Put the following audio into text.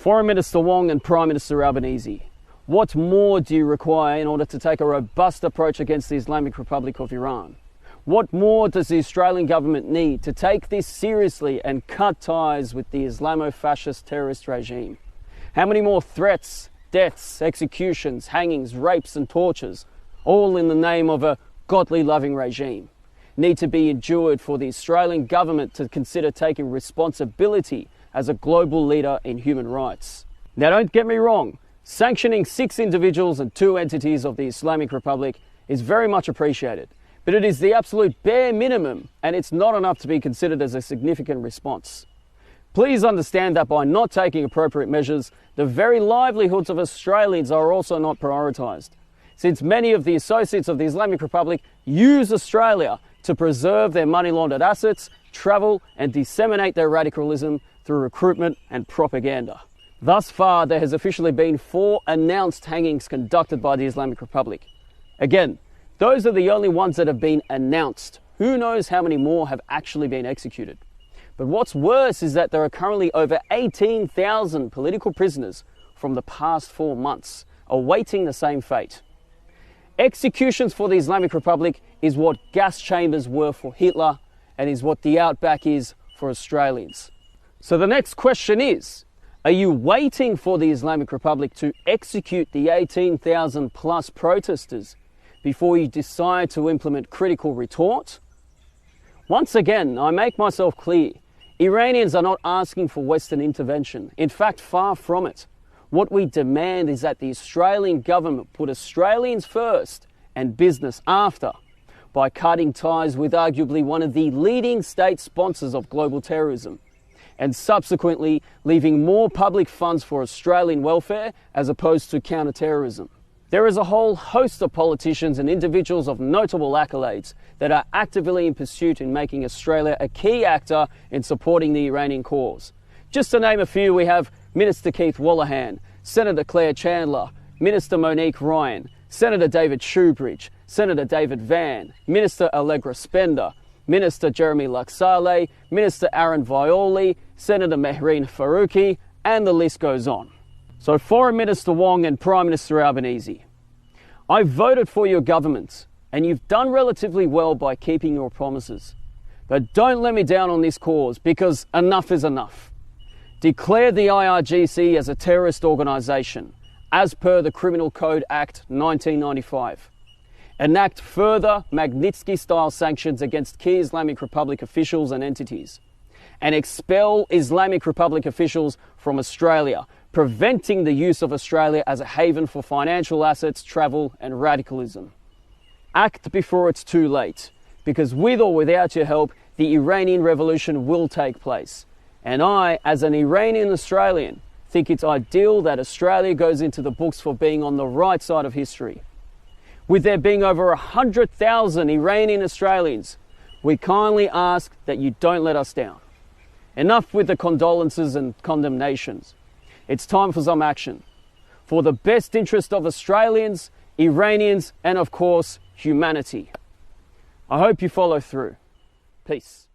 Foreign Minister Wong and Prime Minister Albanese, what more do you require in order to take a robust approach against the Islamic Republic of Iran? What more does the Australian government need to take this seriously and cut ties with the Islamo-fascist terrorist regime? How many more threats, deaths, executions, hangings, rapes and tortures, all in the name of a godly loving regime, need to be endured for the Australian government to consider taking responsibility as a global leader in human rights? Now, don't get me wrong, sanctioning 6 individuals and 2 entities of the Islamic Republic is very much appreciated, but it is the absolute bare minimum, and it's not enough to be considered as a significant response. Please understand that by not taking appropriate measures, the very livelihoods of Australians are also not prioritised, since many of the associates of the Islamic Republic use Australia to preserve their money-laundered assets, travel and disseminate their radicalism through recruitment and propaganda. Thus far, there has officially been 4 announced hangings conducted by the Islamic Republic. Again, those are the only ones that have been announced. Who knows how many more have actually been executed? But what's worse is that there are currently over 18,000 political prisoners from the past 4 months awaiting the same fate. Executions for the Islamic Republic is what gas chambers were for Hitler and is what the outback is for Australians. So the next question is, are you waiting for the Islamic Republic to execute the 18,000 plus protesters before you decide to implement critical retort? Once again, I make myself clear, Iranians are not asking for Western intervention. In fact, far from it. What we demand is that the Australian government put Australians first and business after by cutting ties with arguably one of the leading state sponsors of global terrorism, and subsequently leaving more public funds for Australian welfare as opposed to counter-terrorism. There is a whole host of politicians and individuals of notable accolades that are actively in pursuit in making Australia a key actor in supporting the Iranian cause. Just to name a few, we have Minister Keith Wallahan, Senator Claire Chandler, Minister Monique Ryan, Senator David Shoebridge, Senator David Van, Minister Allegra Spender, Minister Jeremy Laksale, Minister Aaron Violi, Senator Mehreen Faruqi, and the list goes on. So Foreign Minister Wong and Prime Minister Albanese, I voted for your government and you've done relatively well by keeping your promises. But don't let me down on this cause, because enough is enough. Declare the IRGC as a terrorist organisation, as per the Criminal Code Act 1995. Enact further Magnitsky-style sanctions against key Islamic Republic officials and entities, and expel Islamic Republic officials from Australia, preventing the use of Australia as a haven for financial assets, travel and radicalism. Act before it's too late, because with or without your help, the Iranian revolution will take place. And I, as an Iranian Australian, think it's ideal that Australia goes into the books for being on the right side of history. With there being over 100,000 Iranian Australians, we kindly ask that you don't let us down. Enough with the condolences and condemnations. It's time for some action. For the best interest of Australians, Iranians, and of course, humanity. I hope you follow through. Peace.